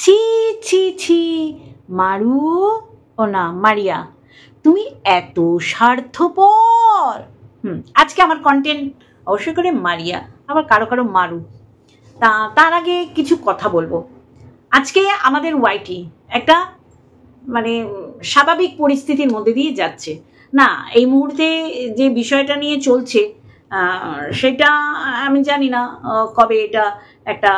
ছি ছি ছি মারু, ও না মারিয়া, তুমি এত স্বার্থপর। আজকে আমার কন্টেন্ট অবশ্যই করে মারিয়া, আবার কারো কারো মারু। তার আগে কিছু কথা বলবো। আজকে আমাদের ওয়াইটি একটা মানে স্বাভাবিক পরিস্থিতির মধ্যে দিয়ে যাচ্ছে না। এই মুহূর্তে যে বিষয়টা নিয়ে চলছে সেটা আমি জানি না কবে এটা একটা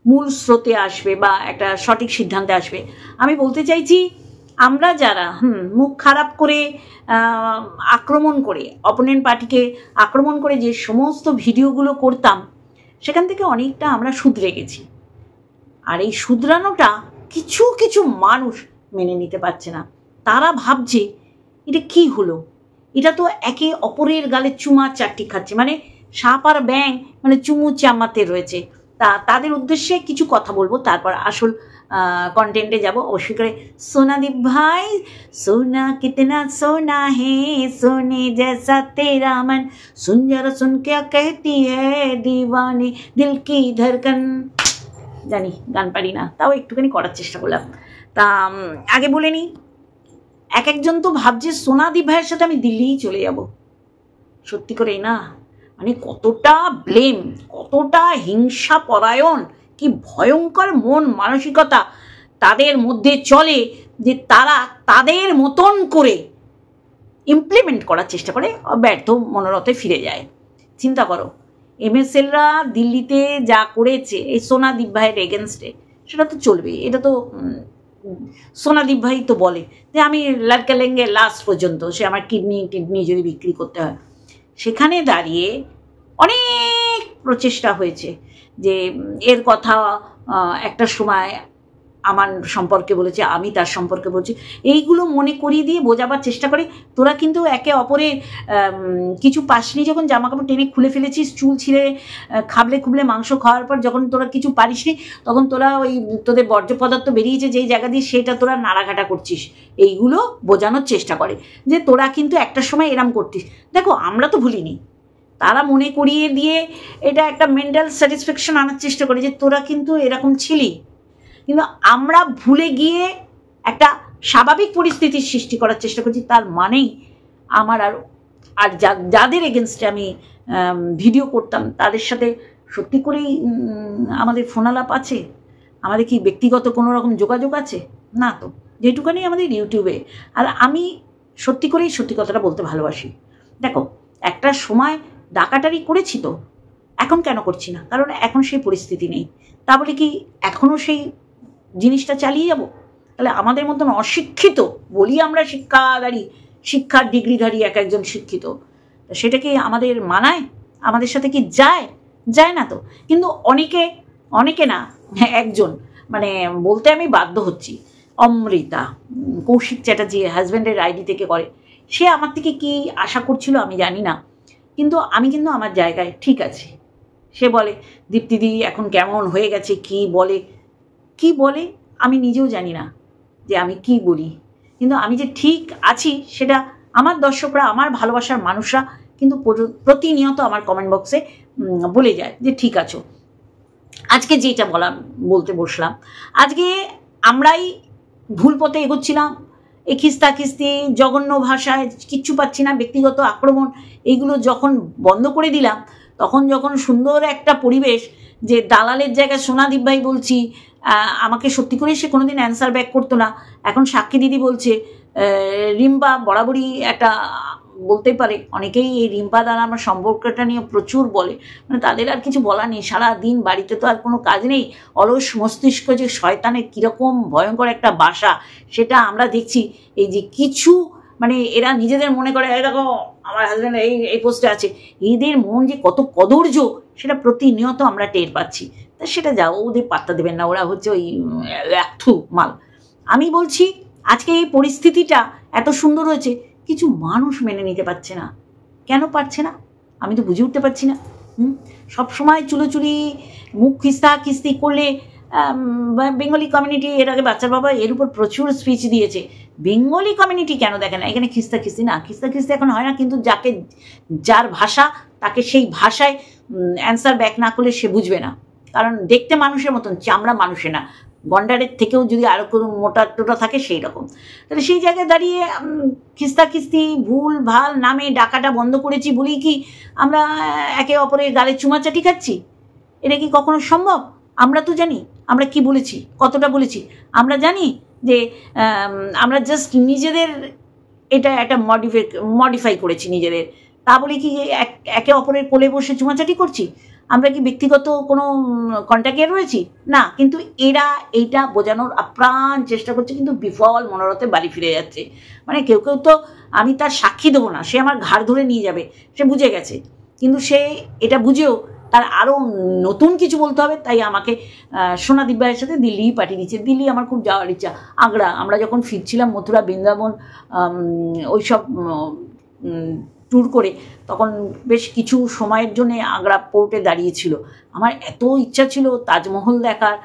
মূল স্রোতে আসবে বা একটা সঠিক সিদ্ধান্তে আসবে। আমি বলতে চাইছি, আমরা যারা মুখ খারাপ করে আক্রমণ করে অপোনেন্ট পার্টিকে আক্রমণ করে যে সমস্ত ভিডিওগুলো করতাম, সেখান থেকে অনেকটা আমরা শুধরে গেছি। আর এই শুধরানোটা কিছু কিছু মানুষ মেনে নিতে পারছে না। তারা ভাবছে এটা কি হলো, এটা তো একে অপরের গালে চুমা চারটি খাচ্ছে, মানে সাপ আর ব্যাং মানে চুমু চামাতে রয়েছে। তাদের উদ্দেশ্যে কিছু কথা বলবো, তারপর আসল কন্টেন্টে যাব। অবশ্যই করে সোনাদীপ ভাই, সোনা কিতনা সোনা হে সোনে জैसा तेरा मन सुन जरा सुन क्या कहती है दीवानी दिल की धड़कन। জানি গান পারি না, তাও একটুখানি করার চেষ্টা করলাম। তা আগে বলে নিই, এক একজন তো ভাবছে সোনাদীপ ভাইয়ের সাথে আমি দিল্লিই চলে যাব। সত্যি করেই না, মানে কতটা ব্লেম, কতটা হিংসা পরায়ণ, কি ভয়ঙ্কর মন মানসিকতা তাদের মধ্যে চলে যে তারা তাদের মতন করে ইমপ্লিমেন্ট করার চেষ্টা করে, ব্যর্থ মনোরথে ফিরে যায়। চিন্তা করো, এমএসএলরা দিল্লিতে যা করেছে এই সোনাদীপ ভাইয়ের এগেনস্টে, সেটা তো চলবে। এটা তো সোনাদীপ ভাই তো বলে যে আমি লড়কে লেঙ্গে লাস্ট পর্যন্ত, সে আমার কিডনি যদি বিক্রি করতে হয়। সেখানে দাঁড়িয়ে অনেক প্রচেষ্টা হয়েছে যে এর কথা একটা সময় আমার সম্পর্কে বলেছে, আমি তার সম্পর্কে বলছি, এইগুলো মনে করিয়ে দিয়ে বোঝাবার চেষ্টা করে তোরা কিন্তু একে অপরের কিছু পাসনি। যখন জামা কাপড় টেনে খুলে ফেলেছিস, চুল ছিঁড়ে খাবলে খুবলে মাংস খাওয়ার পর যখন তোরা কিছু পারিসনি, তখন তোরা ওই তোদের বর্জ্য পদার্থ বেরিয়েছে যেই জায়গা দিয়ে, সেটা তোরা নাড়াঘাটা করছিস। এইগুলো বোঝানোর চেষ্টা করে যে তোরা কিন্তু একটা সময় এরম করতিস। দেখো, আমরা তো ভুলিনি, তারা মনে করিয়ে দিয়ে এটা একটা মেন্টাল স্যাটিসফ্যাকশন আনার চেষ্টা করে যে তোরা কিন্তু এরকম ছিলি। কিন্তু আমরা ভুলে গিয়ে একটা স্বাভাবিক পরিস্থিতির সৃষ্টি করার চেষ্টা করছি। তার মানেই আমার আর যাদের এগেনস্টে আমি ভিডিও করতাম, তাদের সাথে সত্যি করেই আমাদের ফোনালাপ আছে, আমাদের কি ব্যক্তিগত কোনো রকম যোগাযোগ আছে? না তো, যেটুকানি আমাদের ইউটিউবে। আর আমি সত্যি করেই সত্যি কথাটা বলতে ভালোবাসি। দেখো, একটা সময় ডাকাটারি করেছি, তো এখন কেন করছি না? কারণ এখন সেই পরিস্থিতি নেই। তা বলে কি এখনও সেই জিনিসটা চালিয়ে যাব? তাহলে আমাদের মতন অশিক্ষিত, বলি আমরা শিক্ষার ডিগ্রিধারী এক একজন শিক্ষিত, সেটা কি আমাদের মানায়? আমাদের সাথে কি যায় না তো। কিন্তু অনেকে না, একজন মানে বলতে আমি বাধ্য হচ্ছি, অমৃতা, কৌশিক চ্যাটার্জি হাজব্যান্ডের আইডি থেকে করে, সে আমার থেকে কি আশা করছিল আমি জানি না, কিন্তু আমি কিন্তু আমার জায়গায় ঠিক আছি। সে বলে দীপ্তিদি এখন কেমন হয়ে গেছে, কি বলে আমি নিজেও জানি না যে আমি কি বলি, কিন্তু আমি যে ঠিক আছি সেটা আমার দর্শকরা, আমার ভালোবাসার মানুষরা কিন্তু প্রতিনিয়ত আমার কমেন্ট বক্সে বলে যায় যে ঠিক আছো। আজকে যেটা বলতে বসলাম, আজকে আমরাই ভুল পথে এগোচ্ছিলাম, এই খিস্তি জঘন্য ভাষায় কিচ্ছু পাচ্ছি না, ব্যক্তিগত আক্রমণ, এইগুলো যখন বন্ধ করে দিলাম, তখন যখন সুন্দর একটা পরিবেশ, যে দালালের জায়গায় সোনাদীপ ভাই বলছি, আমাকে সত্যি করে সে কোনোদিন অ্যান্সার ব্যাক করতো না, এখন সাক্ষী দিদি বলছে, রিম্পা বরাবরই একটা বলতে পারে, অনেকেই এই রিম্পা দ্বারা আমার সম্পর্কটা নিয়ে প্রচুর বলে, মানে তাদের আর কিছু বলা নেই, সারাদিন বাড়িতে তো আর কোনো কাজ নেই, অলস মস্তিষ্ক যে শয়তানের কীরকম ভয়ঙ্কর একটা বাসা, সেটা আমরা দেখছি। এই যে কিছু মানে এরা নিজেদের মনে করে দেখো আমার হাজব্যান্ড এই পোস্টে আছে, এদের মন যে কত কদর্য সেটা প্রতিনিয়ত আমরা টের পাচ্ছি। তা সেটা যাও, ওদের পাত্তা দেবেন না, ওরা হচ্ছে ওই একথু মাল। আমি বলছি আজকে এই পরিস্থিতিটা এত সুন্দর হয়েছে, কিছু মানুষ মেনে নিতে পারছে না। কেন পারছে না আমি তো বুঝে উঠতে পারছি না। সবসময় চুলোচুরি মুখ খিস্তি করলে বেঙ্গলি কমিউনিটি, এর আগে বাচ্চার বাবা এর উপর প্রচুর স্পিচ দিয়েছে, বেঙ্গলি কমিউনিটি কেন দেখে না? এখানে খিস্তি এখন হয় না, কিন্তু যার ভাষা তাকে সেই ভাষায় অ্যান্সার ব্যাক না করলে সে বুঝবে না। কারণ দেখতে মানুষের মতন, চামড়া মানুষে না, গন্ডারের থেকেও যদি আরো কোনো মোটা টোটা থাকে সেই রকম। তাহলে সেই জায়গায় দাঁড়িয়ে খিস্তি ভুল ভাল নামে ডাকাটা বন্ধ করেছি বলেই কি আমরা একে অপরের গালে চুমাচাটি খাচ্ছি? এটা কি কখনো সম্ভব? আমরা তো জানি আমরা কি বলেছি, কতটা বলেছি। আমরা জানি যে আমরা জাস্ট নিজেদের এটা একটা মডিফাই করেছি নিজেদের, তা বলে কি একে অপরের কোলে বসে চুমাচাটি করছি? আমরা কি ব্যক্তিগত কোনো কন্ট্যাক্টে রয়েছি? না, কিন্তু এরা এইটা বোঝানোর আপ্রাণ চেষ্টা করছে, কিন্তু বিফল মনোরথে বাড়ি ফিরে যাচ্ছে। মানে কেউ কেউ তো আমি তার সাক্ষী দেবো না, সে আমার ঘাড় ধরে নিয়ে যাবে, সে বুঝে গেছে। কিন্তু সে এটা বুঝেও তার আরও নতুন কিছু বলতে হবে, তাই আমাকে সোনাদীপ ভাইয়ের সাথে দিল্লি পাঠিয়ে দিচ্ছে। দিল্লি আমার খুব যাওয়ার ইচ্ছা। আগ্রা আমরা যখন ফিরছিলাম মথুরা বৃন্দাবন ওইসব ট্যুর করে, তখন বেশ কিছু সময়ের জন্য আগ্রা পোর্টে দাঁড়িয়েছিল। আমার এত ইচ্ছা ছিল তাজমহল দেখার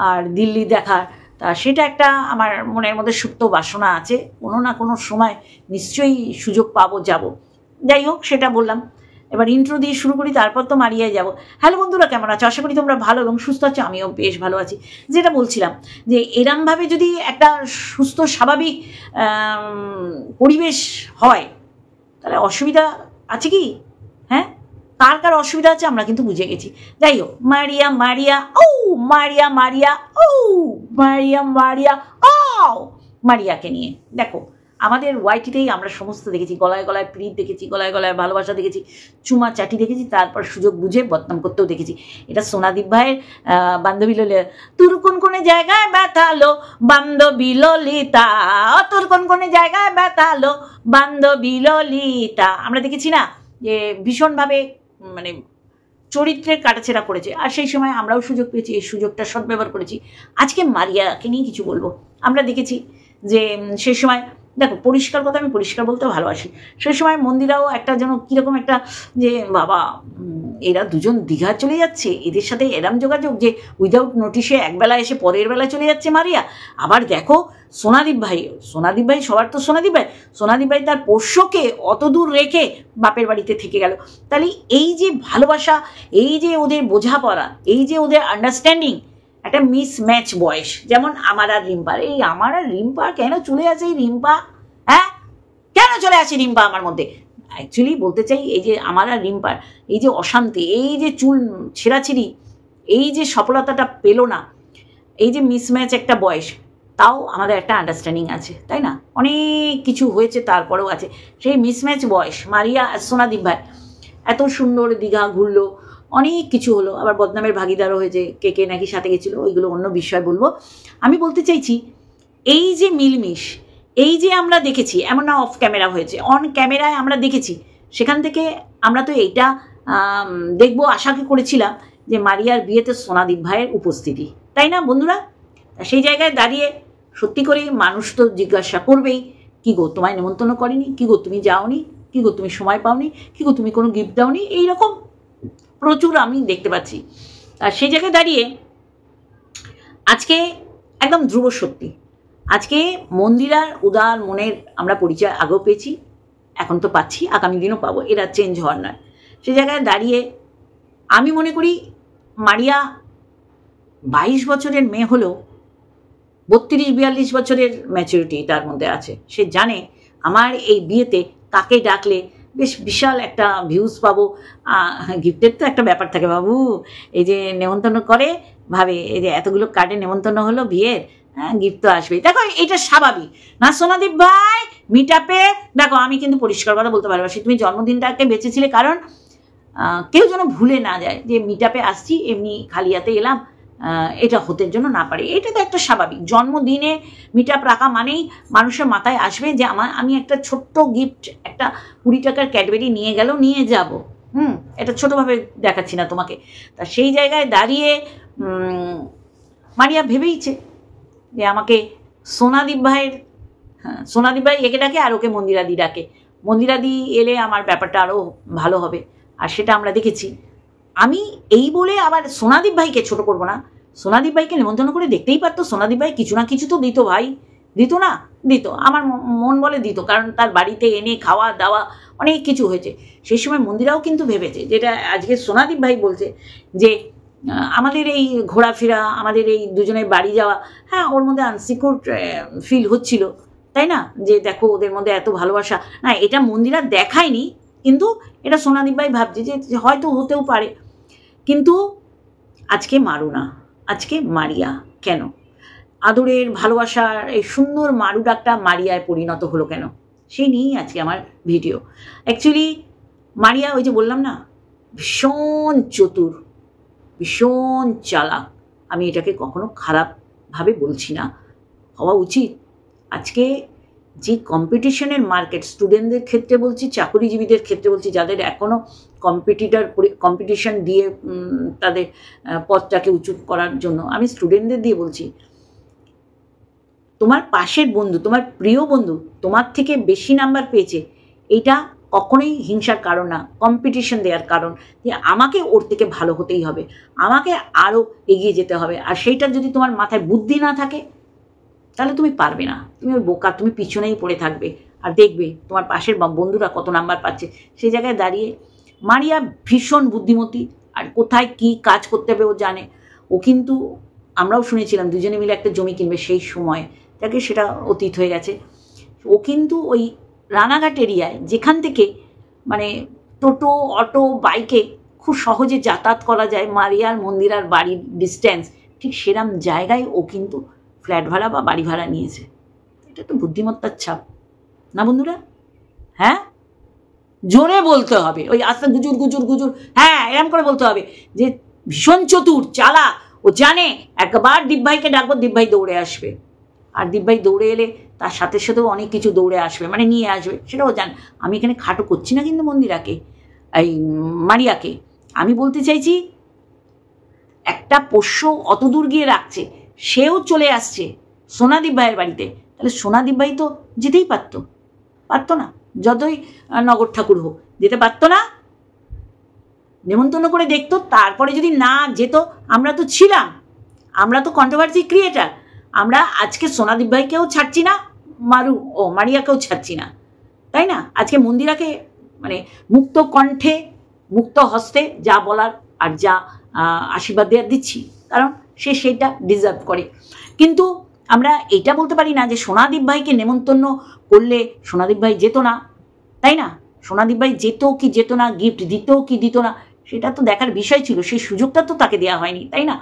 আর দিল্লি দেখার, তা সেটা একটা আমার মনের মধ্যে সুপ্ত বাসনা আছে, কোনো না কোনো সময় নিশ্চয়ই সুযোগ পাবো, যাব। যাই হোক, সেটা বললাম। এবার ইন্ট্রো দিয়ে শুরু করি, তারপর তো মারিয়ায় যাব। হ্যালো বন্ধুরা, কেমন আছো? আশা করি তোমরা ভালো এবং সুস্থ আছো। আমিও বেশ ভালো আছি। যেটা বলছিলাম যে এরমভাবে যদি একটা সুস্থ স্বাভাবিক পরিবেশ হয় তাহলে অসুবিধা আছে কি? হ্যাঁ, কার কার অসুবিধা আছে আমরা কিন্তু বুঝে গেছি। যাই হোক, মারিয়া মারিয়া ও মারিয়া মারিয়া ও মারিয়া মারিয়া ও মারিয়াকে নিয়ে দেখো, আমাদের ওয়াইটিতেই আমরা সমস্ত দেখেছি। গলায় গলায় প্রীত দেখেছি, গলায় গলায় ভালোবাসা দেখেছি, চুমা চাটি দেখেছি, তারপর সুযোগ বুঝে বদনাম করতেও দেখেছি। এটা সোনাদীপ ভাইয়ের বান্ধবী ললিতা, তোর কোন কোন জায়গায় ব্যথালো বান্ধবী ললিতা, তোর কোন কোন জায়গায় ব্যথালো বান্ধবী ললিতা, আমরা দেখেছি না যে ভীষণভাবে মানে চরিত্রের কাটাছেড়া করেছে। আর সেই সময় আমরাও সুযোগ পেয়েছি, এই সুযোগটা সদ্ব্যবহার করেছি। আজকে মারিয়াকে নিয়ে কিছু বলবো। আমরা দেখেছি যে সেই সময় দেখো, পরিষ্কার কথা, আমি পরিষ্কার বলতে ভালোবাসি। সেই সময় মন্দিরাও একটা যেন কীরকম একটা যে বাবা এরা দুজন দীঘা চলে যাচ্ছে, এদের সাথে এরম যোগাযোগ যে উইদাউট নোটিশে একবেলা এসে পরের বেলা চলে যাচ্ছে মারিয়া। আবার দেখো সোনাদীপ ভাই সবার তো সোনাদীপ ভাই তার পোষ্যকে অত দূর রেখে বাপের বাড়িতে থেকে গেল। তাহলে এই যে ভালোবাসা, এই যে ওদের বোঝাপড়া, এই যে ওদের আন্ডারস্ট্যান্ডিং, একটা মিসম্যাচ বয়স। যেমন আমার আর রিম্পার, এই আমার আর রিম্পা কেন চলে আসে এই রিম্পা, হ্যাঁ কেন চলে আসে রিম্পা আমার মধ্যে? অ্যাকচুয়ালি বলতে চাই এই যে আমার আর রিম্পার এই যে অশান্তি, এই যে চুল ছেঁড়াছিড়ি, এই যে সফলতাটা পেল না, এই যে মিসম্যাচ একটা বয়স, তাও আমাদের একটা আন্ডারস্ট্যান্ডিং আছে, তাই না? অনেক কিছু হয়েছে তারপরেও আছে। সেই মিসম্যাচ বয়স মারিয়া আর সোনাদীপ ভাই এত সুন্দর দীঘা ঘুরলো, অনেক কিছু হলো, আবার বদনামের ভাগিদারও হয়েছে, কে কে নাকি সাথে গেছিলো, ওইগুলো অন্য বিষয় বলবো। আমি বলতে চাইছি এই যে মিলমিশ, এই যে আমরা দেখেছি, এমন না অফ ক্যামেরা হয়েছে, অন ক্যামেরায় আমরা দেখেছি। সেখান থেকে আমরা তো এইটা দেখবো আশা করেছিলাম যে মারিয়ার বিয়েতে সোনাদীপ ভাইয়ের উপস্থিতি, তাই না বন্ধুরা? সেই জায়গায় দাঁড়িয়ে সত্যি করে মানুষ তো জিজ্ঞাসা করবেই, কী গো তোমায় নেমন্তন্ন করেনি, কী গো তুমি যাওনি, কী গো তুমি সময় পাওনি, কী গো তুমি কোনো গিফট দাওনি, এইরকম প্রচুর আমি দেখতে পাচ্ছি। আর সেই জায়গায় দাঁড়িয়ে আজকে একদম ধ্রুব সত্যি, আজকে মন্দিরার উদার মনের আমরা পরিচয় আগেও পেয়েছি, এখন তো পাচ্ছি, আগামী দিনও পাবো, এরা চেঞ্জ হওয়ার নয়। সেই জায়গায় দাঁড়িয়ে আমি মনে করি মারিয়া 22 বছরের মেয়ে হলেও 32-42 বছরের ম্যাচুরিটি তার মধ্যে আছে। সে জানে আমার এই বিয়েতে কাকে ডাকলে বেশ বিশাল একটা ভিউজ পাবো। গিফটের তো একটা ব্যাপার থাকে বাবু, এই যে নেমন্তন্ন করে ভাবে এই যে এতগুলো কার্ডে নেমন্তন্ন হলো বিয়ের, হ্যাঁ গিফট তো আসবেই। দেখো এটা স্বাভাবিক না সোনাদীপ ভাই? মিট আপে দেখো, আমি কিন্তু পরিষ্কার কথা বলতে ভালোবাসি, তুমি জন্মদিনটাকে বেঁচেছিলে কারণ কেউ যেন ভুলে না যায় যে মিট আপে আসছি, এমনি খালি হাতে এলাম, এটা হতে জন্য না পারে। এটা তো একটা স্বাভাবিক, জন্মদিনে মিট আপ রাখা মানেই মানুষের মাথায় আসবে যে আমি একটা ছোট্ট গিফট, একটা 20 টাকার ক্যাডবেরি নিয়ে যাব, এটা ছোটোভাবে দেখাচ্ছি না তোমাকে। তা সেই জায়গায় দাঁড়িয়ে মারিয়া ভেবেইছে যে আমাকে সোনাদীপ ভাই একে ডাকে আর ওকে মন্দিরাদি ডাকে, মন্দিরাদি এলে আমার ব্যাপারটা আরও ভালো হবে। আর সেটা আমরা দেখেছি। আমি এই বলে আবার সোনাদীপ ভাইকে ছোট করব না, সোনাদীপ ভাইকে নিমন্ত্রণ করে দেখতেই পারতো, সোনাদীপ ভাই কিছু না কিছু তো দিত ভাই, দিত না? দিত, আমার মন বলে দিত, কারণ তার বাড়িতে এনে খাওয়া দাওয়া অনেক কিছু হয়েছে। সেই সময় মন্দিরাও কিন্তু ভেবেছে, যেটা আজকে সোনাদীপ ভাই বলছে যে আমাদের এই ঘোরাফেরা, আমাদের এই দুজনের বাড়ি যাওয়া, হ্যাঁ ওর মধ্যে আনসিকিউর ফিল হচ্ছিল, তাই না? যে দেখো ওদের মধ্যে এত ভালোবাসা, না এটা মন্দিরা দেখায়নি, কিন্তু এটা সোনাদীপ ভাই ভাবছে যে হয়তো হতেও পারে। কিন্তু আজকে মারু না, আজকে মারিয়া কেন? আদরের ভালোবাসার এই সুন্দর মারু ডাকটা মারিয়ায় পরিণত হলো কেন? সেই নিয়েই আজকে আমার ভিডিও। অ্যাকচুয়ালি মারিয়া ওই যে বললাম না, ভীষণ চতুর, ভীষণ চালাক। আমি এটাকে কখনো খারাপভাবে বলছি না, হওয়া উচিত। আজকে যে কম্পিটিশনের মার্কেট, স্টুডেন্টদের ক্ষেত্রে বলছি, চাকরিজীবীদের ক্ষেত্রে বলছি, যাদের এখনও কম্পিটিশন দিয়ে তাদের পথটাকে উঁচু করার জন্য, আমি স্টুডেন্টদের দিয়ে বলছি, তোমার পাশের বন্ধু, তোমার প্রিয় বন্ধু তোমার থেকে বেশি নাম্বার পেয়েছে, এটা কখনোই হিংসার কারণ না, কম্পিটিশন দেওয়ার কারণ, যে আমাকে ওর থেকে ভালো হতেই হবে, আমাকে আরও এগিয়ে যেতে হবে। আর সেইটার যদি তোমার মাথায় বুদ্ধি না থাকে, তাহলে তুমি পারবে না, তুমি ওই বোকা, তুমি পিছনেই পড়ে থাকবে। আর দেখবে তোমার পাশের বন্ধুরা কত নাম্বার পাচ্ছে। সেই জায়গায় দাঁড়িয়ে মারিয়া ভীষণ বুদ্ধিমতী, আর কোথায় কি কাজ করতে হবে ও জানে। ও কিন্তু আমরাও শুনেছিলাম দুজনে মিলে একটা জমি কিনবে, সেই সময় তাকে সেটা অতীত হয়ে গেছে। ও কিন্তু ওই রানাঘাট এরিয়ায়, যেখান থেকে মানে টোটো, অটো, বাইকে খুব সহজে যাতায়াত করা যায়, মারিয়ার মন্দিরার বাড়ির ডিস্টেন্স, ঠিক সেরম জায়গায় ও কিন্তু ফ্ল্যাট ভাড়া বা বাড়ি ভাড়া নিয়েছে। এটা তো বুদ্ধিমত্তার ছাপ না বন্ধুরা? হ্যাঁ, জোরে বলতে হবে, ওই আস্তে গুজুর গুজুর গুজুর, হ্যাঁ এরম করে বলতে হবে যে ভীষণ চতুর চালা। ও জানে একবার দীপভাইকে ডাকবো, দীপভাই দৌড়ে আসবে, আর দীপভাই দৌড়ে এলে তার সাথে সাথেও অনেক কিছু দৌড়ে আসবে, মানে নিয়ে আসবে, সেটাও জান। আমি এখানে খাটো করছি না কিন্তু মন্দিরাকে, এই মারিয়াকে আমি বলতে চাইছি, একটা পোষ্য অত দূর গিয়ে রাখছে, সেও চলে আসছে সোনাদীপ ভাইয়ের বাড়িতে, তাহলে সোনাদীপ ভাই তো যেতেই পারতো না? যতই নগর ঠাকুর হোক, যেতে পারতো না? নেমন্তন্ন করে দেখতো, তারপরে যদি না যেত, আমরা তো ছিলাম, আমরা তো কন্ট্রোভার্সি ক্রিয়েটার, আমরা আজকে সোনাদীপ ভাইকেও ছাড়ছি না, মারিয়াকেও ছাড়ছি না, তাই না? আজকে মন্দিরাকে মানে মুক্ত কণ্ঠে, মুক্ত হস্তে যা বলার আর যা আশীর্বাদ দেওয়ার দিচ্ছি, কারণ সে সেইটা ডিজার্ভ করে। কিন্তু আমরা এটা বলতে পারি না যে সোনাদীপ ভাইকে নেমন্তন্ন করলে সোনাদীপ ভাই যেত না, তাই না? সোনাদীপ ভাই যেত কি যেত না, গিফট দিত কি দিত না, সেটা তো দেখার বিষয় ছিল, সেই সুযোগটা তো তাকে দেওয়া হয়নি, তাই না?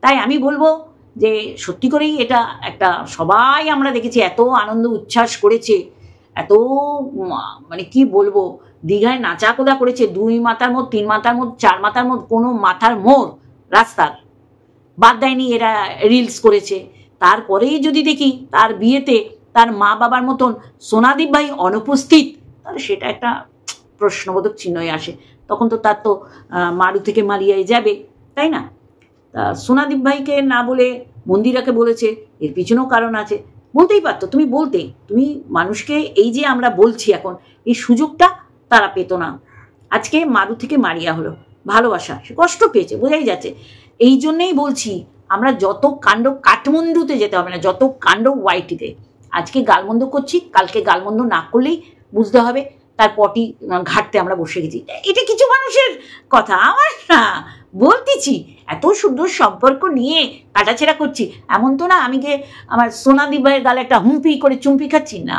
তাই আমি বলবো যে সত্যি করেই এটা একটা, সবাই আমরা দেখেছি এত আনন্দ উচ্ছ্বাস করেছে, এত মানে কি বলবো, দীঘায় নাচাকোদা করেছে, 2 মাথার মোড়, 3 মাথার মোড়, 4 মাথার মোড়, কোনো মাথার মোড় রাস্তার বাদ দেয়নি, এরা রিলস করেছে। তারপরেই যদি দেখি তার বিয়েতে তার মা বাবার মতন সোনাদীপ ভাই অনুপস্থিত, তাহলে সেটা একটা প্রশ্নবোধক চিহ্নই আসে। তখন তো তার তো মারু থেকে মারিয়ায় যাবে, তাই না? তা সোনাদীপ ভাইকে না বলে মন্দিরাকে বলেছে, এর পিছনেও কারণ আছে। বলতেই পারতো, তুমি বলতে, তুমি মানুষকে এই যে আমরা বলছি এখন, এই সুযোগটা তারা পেত না। আজকে মারু থেকে মারিয়া হলো, ভালোবাসা, সে কষ্ট পেয়েছে, বোঝাই যাচ্ছে। এই জন্যেই বলছি, আমরা যত কাণ্ড কাঠমান্ডুতে যেতে হবে না, যত কাণ্ড ওয়াইটিতে। আজকে গালমন্দ করছি, কালকে গালমন্দ না করলেই বুঝতে হবে তার পটি ঘাটতে আমরা বসে গেছি। এটা কিছু মানুষের কথা, আমার না বলতেছি। এত সুন্দর সম্পর্ক নিয়ে কাটাছেড়া করছি, এমন তো না আমি গিয়ে আমার সোনাদীপ ভাইয়ের গালে একটা হুমপি করে চুমপি খাচ্ছি না।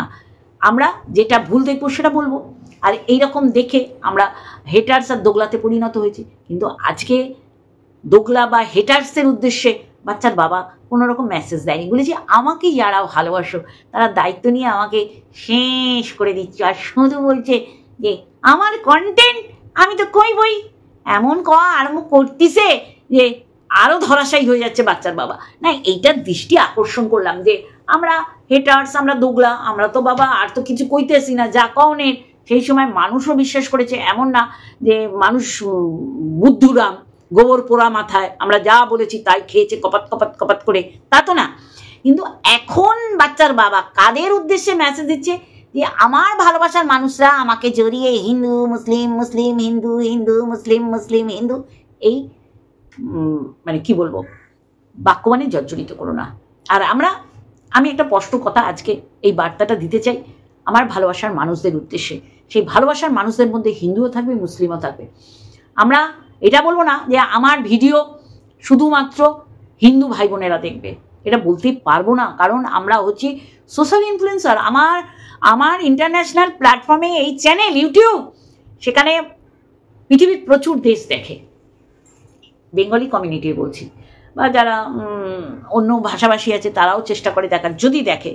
আমরা যেটা ভুল দেখবো সেটা বলবো, আর এইরকম দেখে আমরা হেটার্স আর দোগলাতে পরিণত হয়েছি। কিন্তু আজকে দোগলা বা হেটার্সের উদ্দেশ্যে বাচ্চার বাবা কোনো রকম মেসেজ দেয়নি, বলেছি আমাকে যারা ভালোবাসো তারা দায়িত্ব নিয়ে আমাকে শেষ করে দিচ্ছে, আর শুধু বলছে যে আমার কন্টেন্ট আমি তো কইবই, এমন কওয়া আরম্ভ করতেছে যে আরও ধরাশায়ী হয়ে যাচ্ছে বাচ্চার বাবা। না, এইটার দৃষ্টি আকর্ষণ করলাম যে আমরা হেটার্স, আমরা দোগলা, আমরা তো বাবা আর তো কিছু কইতেছি না, যা কওনের। সেই সময় মানুষও বিশ্বাস করেছে, এমন না যে মানুষ বুদ্ধুরাম, গোবর পোড়া মাথায় আমরা যা বলেছি তাই খেয়েছে কপাত কপাত কপাত করে, তা তো না। কিন্তু এখন বাচ্চার বাবা কাদের উদ্দেশ্যে মেসেজ দিচ্ছে যে আমার ভালোবাসার মানুষরা আমাকে জড়িয়ে হিন্দু মুসলিম, মুসলিম হিন্দু, হিন্দু মুসলিম, মুসলিম হিন্দু, এই মানে কি বলবো বাক্যবাণী জর্জরিত করো না। আর আমি একটা স্পষ্ট কথা আজকে এই বার্তাটা দিতে চাই আমার ভালোবাসার মানুষদের উদ্দেশ্যে। সেই ভালোবাসার মানুষদের মধ্যে হিন্দুও থাকবে, মুসলিমও থাকবে। আমরা এটা বলবো না যে আমার ভিডিও শুধুমাত্র হিন্দু ভাই বোনেরা দেখবে, এটা বলতে পারবো না, কারণ আমরা হচ্ছি সোশ্যাল ইনফ্লুয়েন্সার। আমার ইন্টারন্যাশনাল প্ল্যাটফর্মে এই চ্যানেল ইউটিউব, সেখানে পৃথিবীর প্রচুর দেশ দেখে, বেঙ্গলি কমিউনিটি বলছি, বা যারা অন্য ভাষাভাষী আছে তারাও চেষ্টা করে দেখার। যদি দেখে,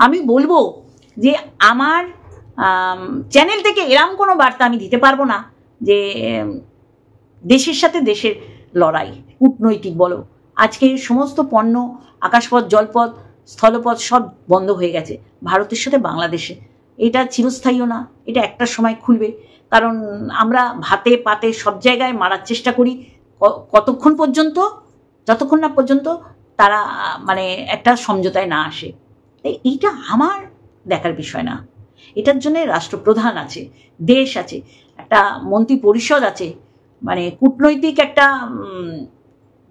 আমি বলবো যে আমার চ্যানেল থেকে এরম কোনো বার্তা আমি দিতে পারবো না যে দেশের সাথে দেশের লড়াই, কূটনৈতিক বলো, আজকে সমস্ত পণ্য আকাশপথ, জলপথ, স্থলপথ সব বন্ধ হয়ে গেছে ভারতের সাথে বাংলাদেশে। এটা চিরস্থায়ীও না, এটা একটা সময় খুলবে, কারণ আমরা ভাতে পাতে সব জায়গায় মারার চেষ্টা করি, কতক্ষণ পর্যন্ত, যতক্ষণ না পর্যন্ত তারা মানে একটা সমঝোতায় না আসে। এইটা আমার দেখার বিষয় না, এটার জন্য রাষ্ট্রপ্রধান আছে, দেশ আছে, একটা মন্ত্রী পরিষদ আছে, মানে কূটনৈতিক একটা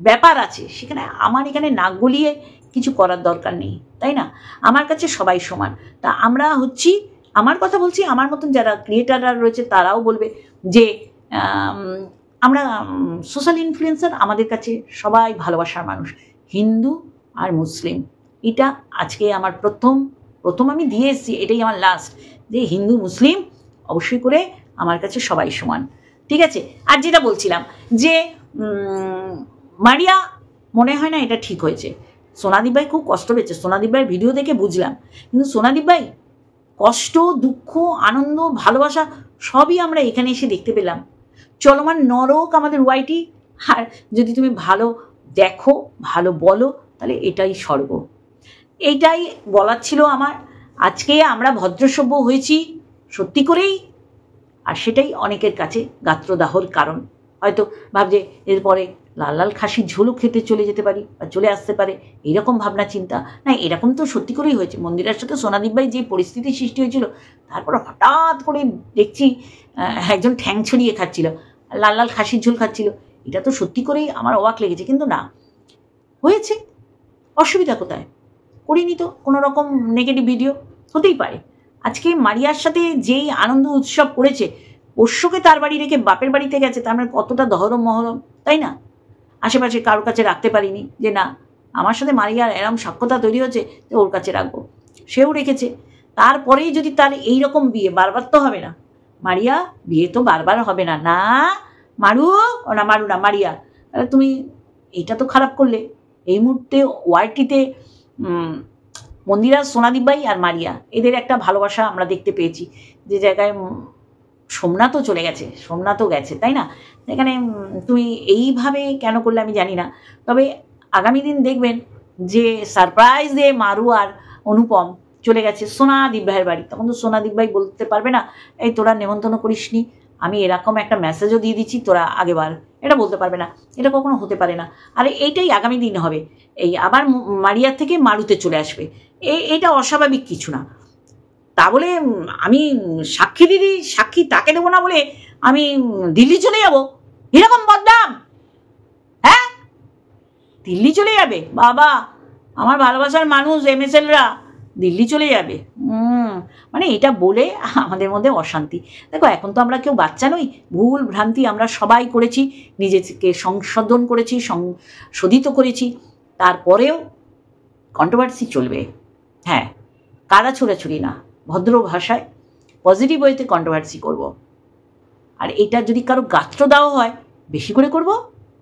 ব্যাপার আছে, সেখানে আমার এখানে নাক গলিয়ে কিছু করার দরকার নেই, তাই না? আমার কাছে সবাই সমান। তা আমরা হচ্ছি, আমার কথা বলছি, আমার মতন যারা ক্রিয়েটাররা রয়েছে তারাও বলবে যে আমরা সোশ্যাল ইনফ্লুয়েন্সার, আমাদের কাছে সবাই ভালোবাসার মানুষ, হিন্দু আর মুসলিম। এটা আজকে আমার প্রথম আমি দিয়ে এসেছি, এটাই আমার লাস্ট, যে হিন্দু মুসলিম অবশ্যই করে আমার কাছে সবাই সমান, ঠিক আছে? আর যেটা বলছিলাম যে মারিয়া, মনে হয় না এটা ঠিক হয়েছে। সোনাদীপ ভাই খুব কষ্ট পেয়েছে, সোনাদীপ ভাইয়ের ভিডিও দেখে বুঝলাম, কিন্তু সোনাদীপ ভাই কষ্ট, দুঃখ, আনন্দ, ভালোবাসা সবই আমরা এখানে এসে দেখতে পেলাম। চলমান নরক আমাদের ওয়াইটি। আর যদি তুমি ভালো দেখো, ভালো বলো, তাহলে এটাই স্বর্গ। এইটাই বলার ছিল আমার। আজকে আমরা ভদ্রসভ্য হয়েছি সত্যি করেই, আর সেটাই অনেকের কাছে গাত্রদাহর কারণ। হয়তো ভাবছে এরপরে লাল লাল খাসির ঝোলও খেতে চলে যেতে পারি বা চলে আসতে পারে, এইরকম ভাবনা চিন্তা না। এরকম তো সত্যি করেই হয়েছে। মন্দিরের সাথে সোনাদীপ ভাই যে পরিস্থিতি সৃষ্টি হয়েছিল, তারপর হঠাৎ করে দেখছি একজন ঠ্যাং ছড়িয়ে খাচ্ছিল, লাল লাল খাসির ঝোল খাচ্ছিল। এটা তো সত্যি করেই আমার অবাক লেগেছে। কিন্তু না, হয়েছে, অসুবিধা কোথায়? করিনি তো কোনো রকম নেগেটিভ ভিডিও, হতেই পারে। আজকে মারিয়ার সাথে যেই আনন্দ উৎসব করেছে, পোষ্যকে তার বাড়ি রেখে বাপের বাড়িতে গেছে, তার মানে কতটা দহরম মহরম, তাই না? আশেপাশে কারোর কাছে রাখতে পারিনি যে না, আমার সাথে মারিয়ার এরম সাক্ষ্যতা তৈরি হচ্ছে যে ওর কাছে রাখবো, সেও রেখেছে। তারপরেই যদি তার এইরকম বিয়ে, বারবার তো হবে না মারিয়া, বিয়ে তো বারবার হবে না। না মারু, ও না মারু না, মারিয়া, তাহলে তুমি এইটা তো খারাপ করলে। এই মুহূর্তে ওয়াইটিতে মন্দিরা, সোনাদীপ ভাই আর মারিয়া, এদের একটা ভালোবাসা আমরা দেখতে পেয়েছি, যে জায়গায় সোমনাথও চলে গেছে, সোমনাথও গেছে, তাই না? এখানে তুমি এইভাবে কেন করলে আমি জানি না। তবে আগামী দিন দেখবেন যে সারপ্রাইজ দিয়ে মারু আর অনুপম চলে গেছে সোনাদীপ ভাইয়ের বাড়ি। তখন তো সোনাদীপ ভাই বলতে পারবে না এই তোরা নেমন্তন্ন করিসনি, আমি এরকম একটা মেসেজও দিয়ে দিচ্ছি, তোরা আগেবার, এটা বলতে পারবে না। এটা কখনো হতে পারে না। আর এইটাই আগামী দিন হবে, এই আবার মারিয়ার থেকে মারুতে চলে আসবে। এইটা অস্বাভাবিক কিছু না। তা বলে আমি সাক্ষী দিদি, সাক্ষী তাকে দেবো না বলে আমি দিল্লি চলে যাব? এরকম বদনাম, হ্যাঁ? দিল্লি চলে যাবে? বাবা, আমার ভালোবাসার মানুষ এমএসএলরা দিল্লি চলে যাবে? মানে এটা বলে আমাদের মধ্যে অশান্তি। দেখো, এখন তো আমরা কেউ বাচ্চা নই, ভুল ভ্রান্তি আমরা সবাই করেছি, নিজেকে সংশোধন করেছি, সংশোধিত করেছি, তারপরেও কন্ট্রোভার্সি চলবে। হ্যাঁ, কাদা ছোড়াছুড়ি না, ভদ্র ভাষায় পজিটিভ ওয়েতে কন্ট্রোভার্সি করব। আর এটা যদি কারো গাত্র দেওয়া হয়, বেশি করে করব,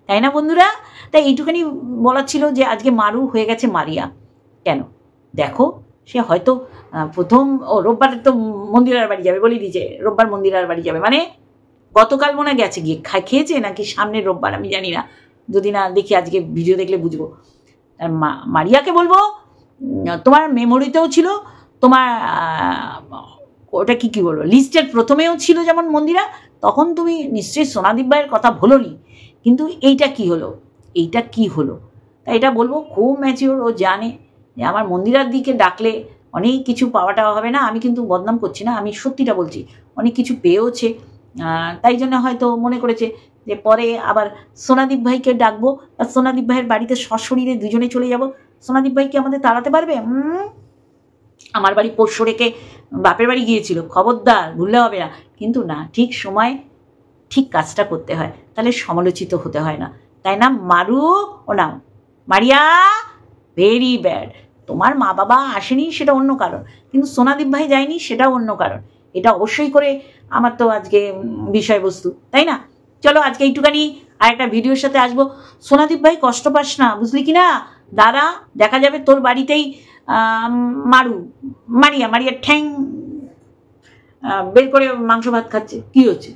তাই না বন্ধুরা? তাই এইটুখানি বলার ছিল যে আজকে মারু হয়ে গেছে মারিয়া। কেন? দেখো, সে হয়তো প্রথম রোববার তো মন্দিরার বাড়ি যাবে, বলি দিয়েছে রোববার মন্দিরার বাড়ি যাবে, মানে গতকাল মনে গেছে গিয়ে খেয়েছে নাকি সামনের রোববার, আমি জানি না, যদি না দেখি আজকে ভিডিও দেখলে বুঝবো। মারিয়াকে বলবো, তোমার মেমোরিতেও ছিল, তোমার ওটা কি বলবো, লিস্টের প্রথমেও ছিল যেমন মন্দিরা, তখন তুমি নিশ্চয়ই সোনাদীপ ভাইয়ের কথা ভুলোনি। কিন্তু এইটা কি হলো, এইটা কি হলো? তাই এটা বলবো, খুব ম্যাচিওর, ও জানে যে আমার মন্দিরার দিকে ডাকলে অনেক কিছু পাওয়াটা হবে না। আমি কিন্তু বদনাম করছি না, আমি সত্যিটা বলছি, অনেক কিছু পেয়েওছে। তাই জন্য হয়তো মনে করেছে যে পরে আবার সোনাদীপ ভাইকে ডাকবো, আর সোনাদীপ ভাইয়ের বাড়িতে সশরীরে দুজনে চলে যাব। সোনাদীপ ভাইকে আমাদের তাড়াতে পারবে? আমার বাড়ি পোষ্য রেখে বাপের বাড়ি গিয়েছিল, খবরদার, ভুললে হবে না। কিন্তু না, ঠিক সময় ঠিক কাজটা করতে হয়, তাহলে সমালোচিত হতে হয় না। তাই না মারু ও নাম মারিয়া, ভেরি ব্যাড। তোমার মা বাবা আসেনি সেটা অন্য কারণ, কিন্তু সোনাদীপ ভাই যায়নি সেটাও অন্য কারণ। এটা অবশ্যই করে আমার তো আজকে বিষয়বস্তু, তাই না? চলো আজকে এইটুখানি, আর একটা ভিডিওর সাথে আসবো। সোনাদীপ ভাই কষ্ট পাস না, বুঝলি কি না? দাদা দেখা যাবে তোর বাড়িতেই মারিয়া ঠ্যাং বের করে মাংস ভাত খাচ্ছে, কি হচ্ছে?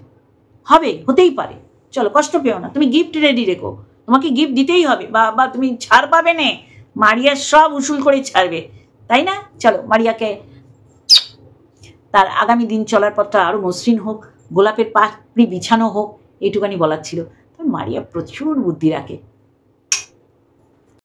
হবে, হতেই পারে। চলো কষ্ট পেও না, তুমি গিফট রেডি রেখো, তোমাকে গিফট দিতেই হবে, বা তুমি ছাড় পাবে না, মারিয়া সব উসুল করে ছাড়বে, তাই না? চলো মারিয়াকে তার আগামী দিন চলার পথটা আরো মসৃণ হোক, গোলাপের পাপড়ি বিছানো হোক, এইটুকানি বলার ছিল। মারিয়া প্রচুর বুদ্ধি রাখে।